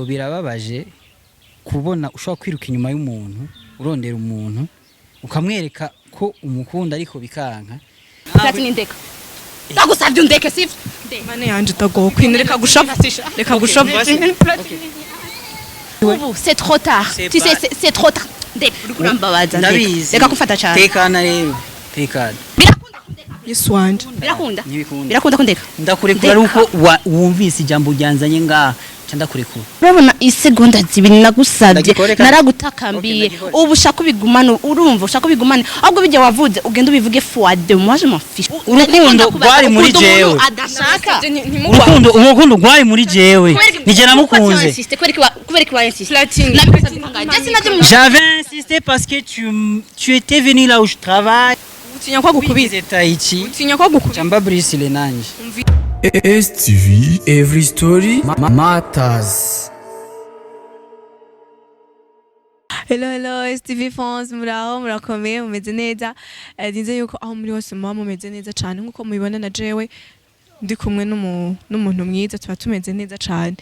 birababaje kubona ushobora kwiruka inyuma y'umuntu urondera umuntu ukamwereka ko umukunda ariko bikanka Platini ndeka ndagusabye undeke sivyo mane yanje tago kwinireka gushapa reka gushapa c'est trop tard tu sais c'est trop tard ndeka urambabaza ndeka kufata cyane tekana rero tekana Yesu wanje birakunda kundeka ndakurekura ari uko wumvise ijambo ryanzanye ngaha ndakurekura urabona isegonda zibiri nagusabye naragutakambiye ubu ushaka ubigumana urumva ushaka ubigumana ahubwo bijya wavuze ugenda ubivuge fois de moi je m'en fiche urukundo rwari muri jewe adashaka urukundo rwari muri jewe nije namukunze kubereka wa insiste j'avais insisté parce que tu étais venu là où je travaille utinya kwa gukubiza Taichi utinya kwa gukubiza chamba brisile nanje STV every story matters. Hello STV fans muraho murakomeye mumeze neza nize yuko aho muri hose muba mumeze neza cyane nkuko mubibona na jewe ndi kumwe n'umuntu mwiza tuba tumeze neza cyane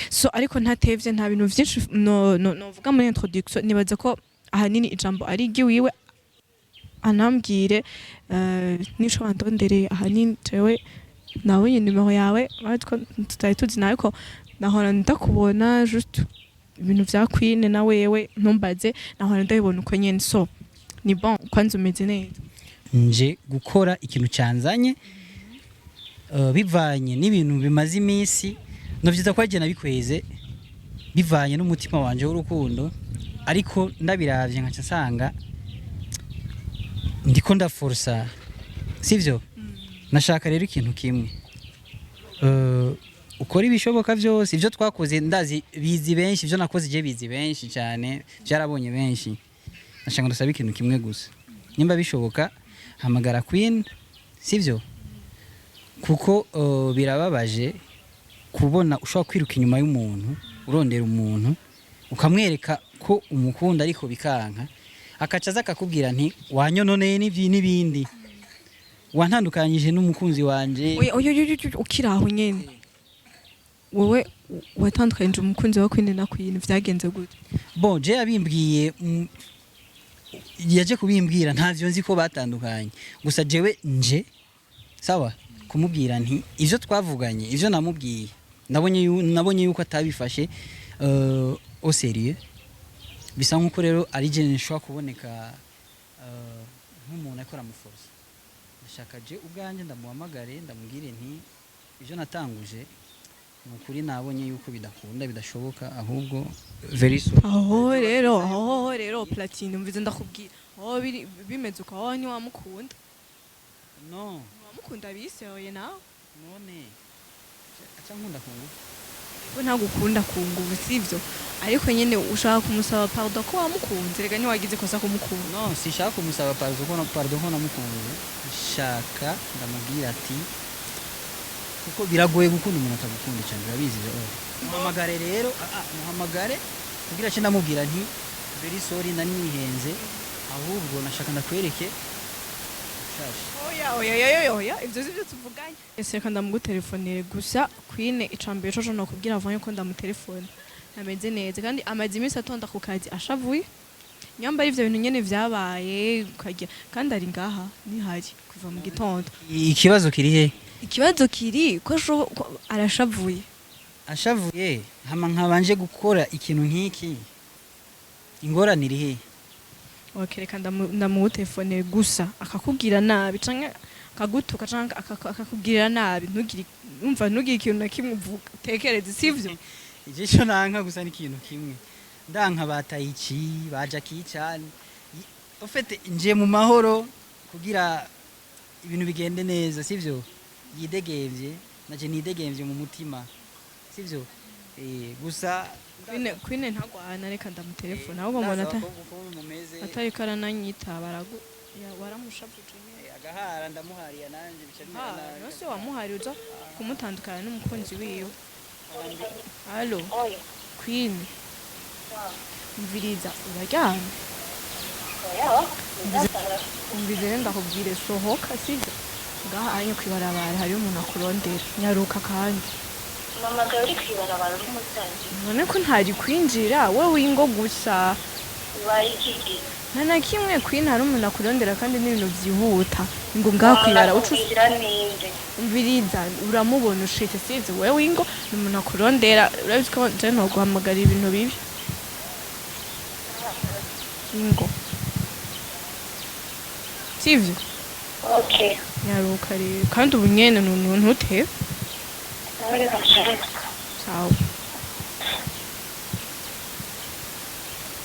so ariko ntatevye nta bintu byinshi novuga muri introduction nibaza ko ahanini ijambo ari giwiwe anambwire nico bandondereye ahanini jewe nawe nimero yawe batwo tutari tuzi nawe ko nahora ndakubona just ibintu vya Queen na wewe ntumbaze nahora ndabibona uko nyene so ni bon kwanza umeze neza nje gukora ikintu cyanzanye bivanye n'ibintu bimaze iminsi no vyiza kwaje nabikweze bivanye n'umutima wanje w'urukundo ariko ndabiravye nkaca nsanga ndiko ndaforsa sivyo nashaka rero ikintu kimwe ukora ibishoboka byose ivyo twakoze ndazi bizi benshi ivyo nakoze je bizi benshi cyane byarabonye benshi nashaka ndasaba ikintu kimwe gusa nimba bishoboka hamagara Queen sivyo kuko birababaje kubona ushobora kwiruka inyuma y'umuntu urondera umuntu ukamwereka ko umukunda ariko bikanka akacaza akakubwira nti wanyononeye n'ibindi wantandukanyije n'umukunzi wanje ukiraho nyene wowe watandukanyije umukunzi wa Queen na Queen vyagenze gute bon je yabimbwiye yaje kubimbwira ntavyo nzi ko batandukanye gusa jewe nje sawa kumubwira nti ivyo twavuganye ivyo namubwiye nabonye yuko atabifashe au sérieux bisa nkuko rero ari je nshobora kuboneka nk'umuntu akora mu force ndashaka je ubwanje ndamuhamagare ndamubwire nti ivyo natanguje nukuri nabonye yuko bidakunda bidashoboka ahubwo very soon aho rero Platini mvize ndakubwira aho bimeze uko aho ni wamukunda no wamukunda biseoye nawe none acha nkunda kungu we ntagukunda kungu sivyo ariko nyene ushaka kumusaba pardon ko wamukunze rega ni wagize kosa kumukunda no sishaka kumusaba pardon ko namukunze shaka ndamubwira ati kuko biragoye gukunda umuntu atagukunda cyane birabizi muhamagare rero muhamagare kugira cyo ndamubwira nti very sorry nanihenze ahubwo nashaka ndakwereke oya ivyo sivyo tuvuganye ese kandi ndamugutelefonere gusa Queen icambere cyo no kubwira avanye ko ndamutelefone ameze neza kandi amazi iminsi atonda ku kazi ashavuye nyamba ivyo bintu nyene vyabaye ukajya kandi ari ngaha nihari kuva mu gitondo ikibazo kiri he ikibazo kiri ko arashavuye hama nkabanje gukora ikintu nk'iki ingoranire he wakereka ndamutelefone gusa akakubwira nabi canke akagutuka canke akakubwira nabi ntugire ikintu na kimwe uvuga tekereze sivyo ijisho nanka gusa n'ikintu kimwe ndanka batayici baja kicane ofete nje mu mahoro kugira ibintu bigende neza sivyo yidegevye naje nidegemvye mu mutima sivyo gusa Queen ntagwana reka ndamutelefone ahubwo mbona atari karananyita baragu waramushabuje agahara ndamuhariya nanje bicanira nose wamuhari uza kumutandukana n'umukunzi wiwe Allo Queen mviriza uraryamye mviriza ndakubwire sohoka sivyo ngaha anyo kwibarabara hari umuntu akurondera nyaruka kandi mama gari kwibarabara rumusangi none ko ntari kwinjira wowe ingo gusa bayikiki nana kimwe Queen hari umuntu akurondera kandi n'ibintu byihuta ngo ngakwirara ucuzira ninde umviriza uramubona ushite sivyo wewe ingo n'umuntu akurondera urabizi ko je no guhamagara ibintu bibi ingo sivyo okay yaruka rero kandi ubu nyene n'umuntu uteye ari bashaka sawa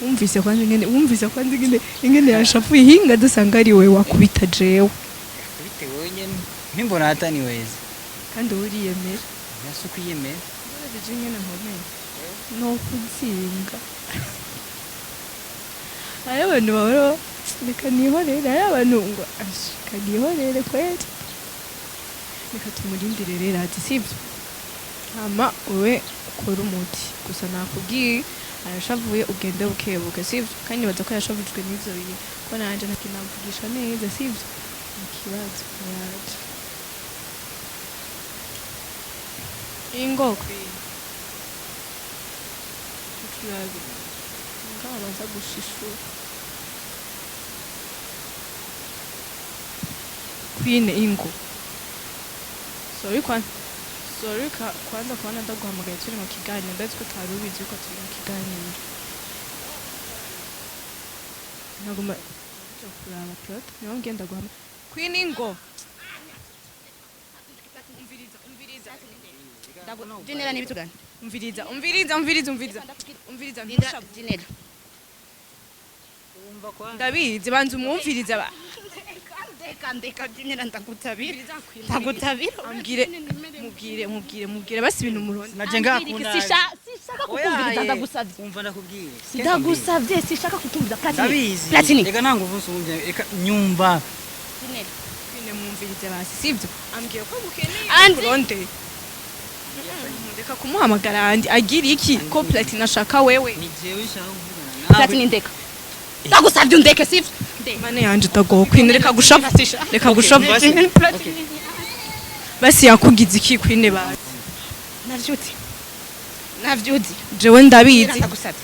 umvise kwandi ingene yashafuye hinga dusanga ari wewe wakubita jewe bite wenyene mpimbona hatani weze kandi uriyemera yasuku yemera je nyene nkomeye no kuzinga ari abantu bahora reka nihorere ari abantu ngo ashika nihorere kweli reka tumurindire rero ati sivyo hama wewe ukora umuti gusa nakubwiye arashavuye ugende bukebuke sivyo kandi baza ko yashavujwe n'ivyo biye ko nanje ntakinamvugisha neza sivyo ikibazo yaje ingo ikibazo ngabaza gushishura Queen ingo sorry kwanza kubona ndaguhamagaye turi mu kiganiro ndetse ko utari ubizi ko turi mu kiganiro naguma cyo kuraba plot niyo ngenda guhama Queen ingo Gynella ni bitugana umviriza Gynella ndabizi banza umwumviriza ba ndeka Gynella ndagutabira mubwire basi ibintu muronde naje ngakunda sishaka kukumviriza ndagusavye umva ndakubwiye ndagusavye sishaka kutumviriza ndabizi Platini reka nangu vuze umvye reka nyumva Gynella Queen mwumvirize basi sivyo ambwiye ko mukeneye Andi. muronde reka kumuhamagara andi agira iki ko Platini ashaka wewe ni jewe nshaka kuvugana nawe Platini ndeka ndagusavye undeke sivyo mane yanje tago Queen reka gushavu Okay. basi yakugize iki Queen ba navyuti jewe ndabizi ndagusavye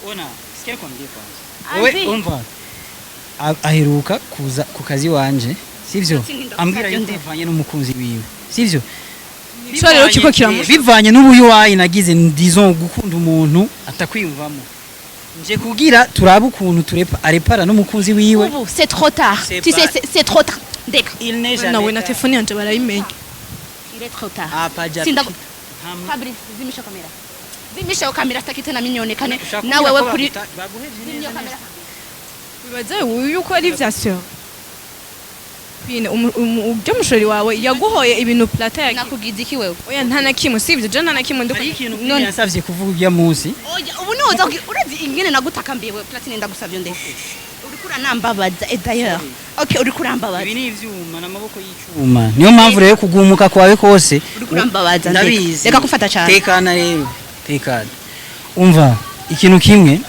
ona sikia kwambie kwanza wewe umva aheruka kuza ku kazi wanje sivyo ambwira yuko yavanye n'umukunzi wiwe sivyo Ico rero kiko kiramusha bivanye n'ubuyu wayi nagize ndizon gukunda umuntu atakwiyumvamo nje kugira turabe ukuntu turepa arepara n'umukunzi wiwe ubu c'est trop tard C'est tu sais pas- c'est trop tard ndeka il n'est jamais nawe na telefone yanje barayimenya il est trop tard apaja Fabrice zimisha kamera sitaki tena minyonekane na wewe kuri zimyo kamera bibaze uyu uko ari vya sœur Queen ujya mushori wawe yaguhoye ibintu plata yake nakugize iki wewe oya nta na kimwe sivyo je nta na kimwe hari ikintu Queen yansavye kuvuga ujya munsi oya ubu noza urazi ingene nagutakambiye wewe Platini ndagusavye ndeke urikura nambabaza et d'ailleurs okay urikura mbabaza ibi ni ivyuma n'amaboko y'icuma niyo mpamvu rero kugumuka kwawe kose urikura mbabaza ndabizi reka kufata cyane tekana rero tekana umva ikintu kimwe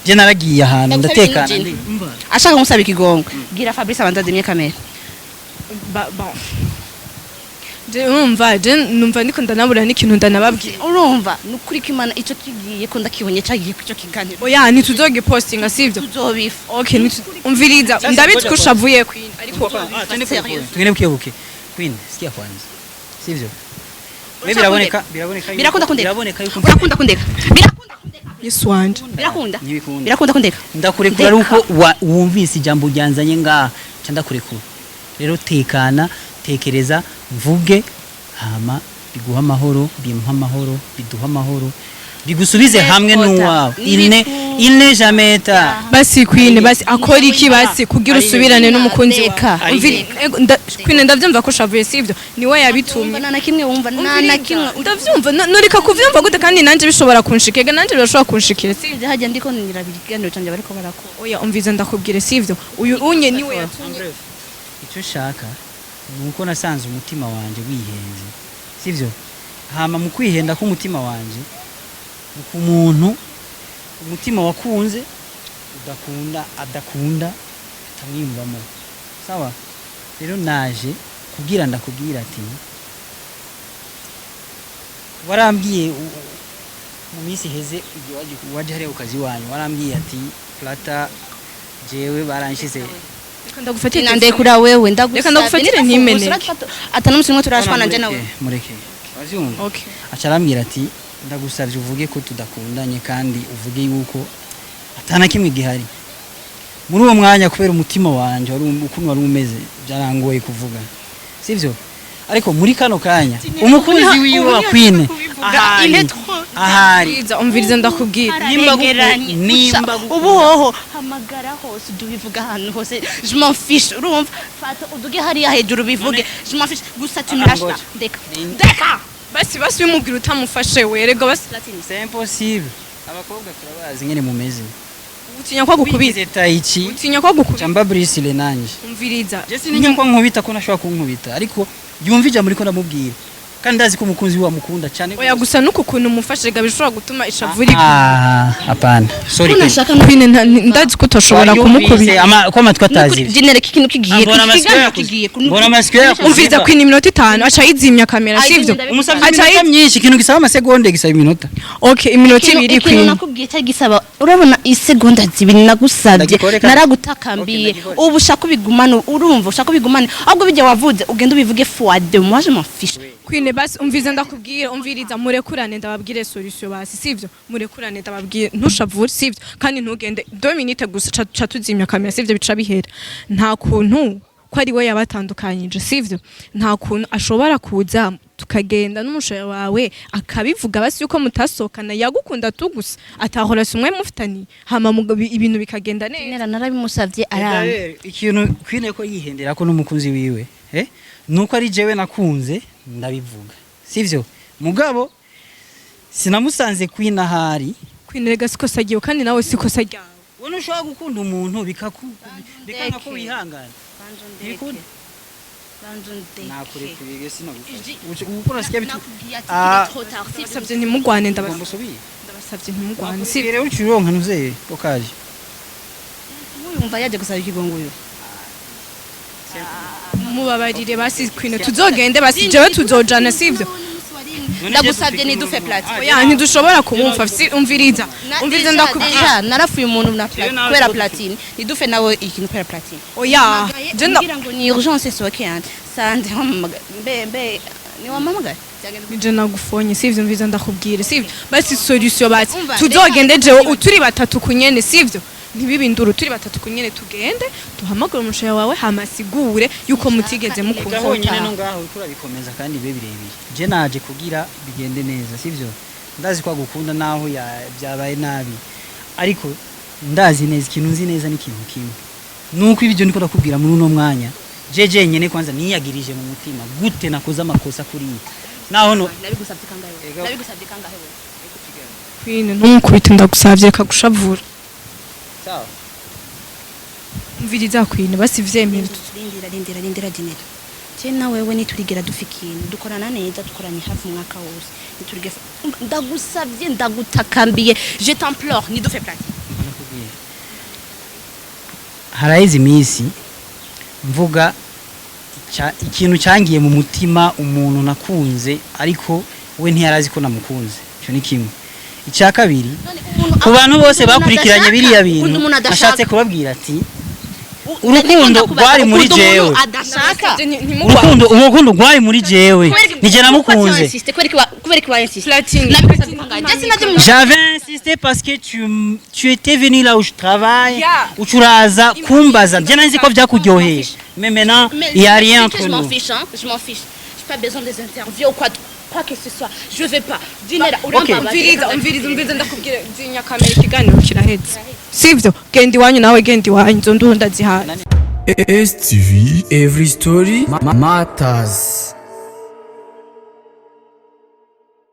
je naragiye ahantu ndatekana umva ashaka kumusaba ikigongo gira Fabrice abandazimye kamera bon je numva ndiko ndanabura n'ikintu ndanababwira urumva nukuri kimana ico kigiye ko ndakibonye cagiye kuco kiganiro oya ntituzoge postinga sivyo tuzobifa okay umviriza ndabitse ko ushavuye Queen ariko tugende bukebuke Queen sikia kwanza sivyo wewe birakunda kundeka yuko birakunda kundeka Yesu wanje birakunda kundeka ndakurekura ari uko wumvise ijambo ryanzanye ngaha ca ndakurekura rero tekana tekereza mvuge hama biguha amahoro bimuha amahoro biduha amahoro bigusubize hamwe n'uwawe il n'est jamais tard basi Queen basi akora iki basi kugira usubirane n'umukunzi wawe Queen ndavyumva ko ushavuye sivyo niwe yabitumye nana kimwe wumva nana kimwe ndavyumva noreka kuvyumva gute kandi nanje bishobora kunshikega nanje birashobora kunshikira sivyo hajya ndiko nirabira ikiganiro canje bariko barakora oya umviza ndakubwire sivyo uyu unye niwe yatumye icyo shaka nuko nasanze umutima wanje wihenze sivyo hama mu kwihenda k'umutima wanje ku muntu umutima wakunze adakunda atamwiyumvamo sawa rero naje kubwira ndakubwira ati warambwiye mu minsi heze waje hariya ukazi wanyu warambwiye ati plata jewe baranshize ndagufatira nande kura wewe Reka ndagufatire ntimene. atana musimwe turashwana nje nawe mureke wazumva Okay. acarambwira ati ndagusavye uvuge ko tudakundanye kandi uvuge yuko atana kimwe gihari muri uwo mwanya kubera umutima wanje wari ukuntu wari umeze byarangoye kuvuga sivyo ariko muri kano kanya umukunzi wiwe wa Queen ahari umviriza ndakubwira nimba ubu hoho hamagara hose dubivuga ahantu hose je m'en fiche urumva fata uduge hariya hejuru bivuge je m'en fiche gusa tumirashta ndeka basi bimubwira utamufashe werega basi c'est impossible abakobwa turabazi nyene mumeze utinya kwa gukubita taichi utinya kwa gukubita chamba brisile nanje umviriza Jesse ninyo kwa nkubita ko nashobora kunkubita ariko yumvije muri ko ndamubwira kandi ndazi ko umukunzi wa mukunda cyane oya gusa nuko kuntu umufashe gabishobora gutuma ishavuri hapana sorry unashaka Queen ndazi ko utoshobora kumukubita ko amatwi atazi genere kikintu kigiye mbona masikio umviriza Queen iminota 5 acha yizimya kamera sivyo umusabye iminota myinshi ikintu gisaba amasegonde gisaba iminota okay iminota 2 ikintu Queen nakubwiye cyari gisaba urabona isegonda zibiri nagusabye naragutakambiye ubu ushaka ubigumana urumva ushaka ubigumana ahubwo bijya wavuze ugenda ubivuge fois de moi je m'en fiche Queen basi umviriza ndakubwira umviriza murekurane ndababwire solution basi sivyo murekurane ndababwire ntushavure sivyo kandi ntugende 2 minutes gusa cha tuzimya kamera sivyo bica bihera nta kuntu ko ari we yabatandukanyije sivyo nta kuntu ashobora kuza tukagenda n'umushaye wawe akabivuga basi yuko mutasokana yagukunda tugusa atahora sumwe mufitani hama ibintu bikagenda neza narabimusavye aranga ikintu Queen ko yihendera ko n'umukunzi wiwe nuko ari jewe nakunze ndabivuga sivyo mugabo sinamusanze Queen ahari Queen rega siko sagiye kandi nawe siko sajya wone ushobora gukunda umuntu bikanga ko wihangana nakure kubige sinagufasha ukora sikia bitu ndabasabye ntimugwane ndabasabye ntimugwane sivyo ucironka ntuze okaje uyumva yaje gusaba ikigongo uyu mubabarire basi Queen tuzogende basi jewe tuzojana sivyo ndagusabye nidufe platine oya ntidushobora kumumfa umviriza ndakubwira narafuye umuntu na platine kubera platine nidufe nawe ikintu kubera platine oya jenda ngo ni urgence sokeante sande mbe ni wamamaga nije nagufonye sivyo umviriza ndakubwira sivyo basi solution basi tuzogende jewe uturi batatu kunyene sivyo ntibibindura turi batatu kunyene tugende duhamagara umushaye wawe hamasigure yuko mutigeze mukunda honyine no ngaho ukura bikomeza kandi birebire je naje kugira bigende neza sivyo ndazi kwa gukunda naho byabaye nabi ariko ndazi neza ikintu nzi neza n'ikintu kimwe nuko ibyo niko nakubwira muri uno mwanya jeje nyene kwanza niyagirije mu mutima gute nakoze amakosa kuri naho no nabigusabye kangahe Queen ntumukubite ndagusabye kagushavura sawa umviriza Queen basi vyemere rindira dinero je na wewe niturigera dufikine dukorana neza dukoranye hafi umwaka wose niturige ndagusabye ndagutakambiye je t'implore ni dufe platine harayizi misi mvuga ikintu cyangiye mu mutima umuntu nakunze ariko we ntiyarazi ko namukunze cyo ni kimwe icya kabiri ku bantu bose bakurikiranye biriya bintu ashatse kubabwira ati urukundo rwari muri jewe urukundo rwari muri jewe nije namukunze j'avais insisté parce que tu étais venu là où je travaille ucuraza kumbaza je nanzi ko byakuryoheye mais maintenant il y a rien entre nous je m'en fiche j'ai pas besoin des interviews ou quoi que ce soit je veux pas dinera umviriza ndakubwira zinya kamera ikiganiro kirahetse sivyo genda iwanyu nawe genda iwanyu nzo ndunda zihana STV every story matters.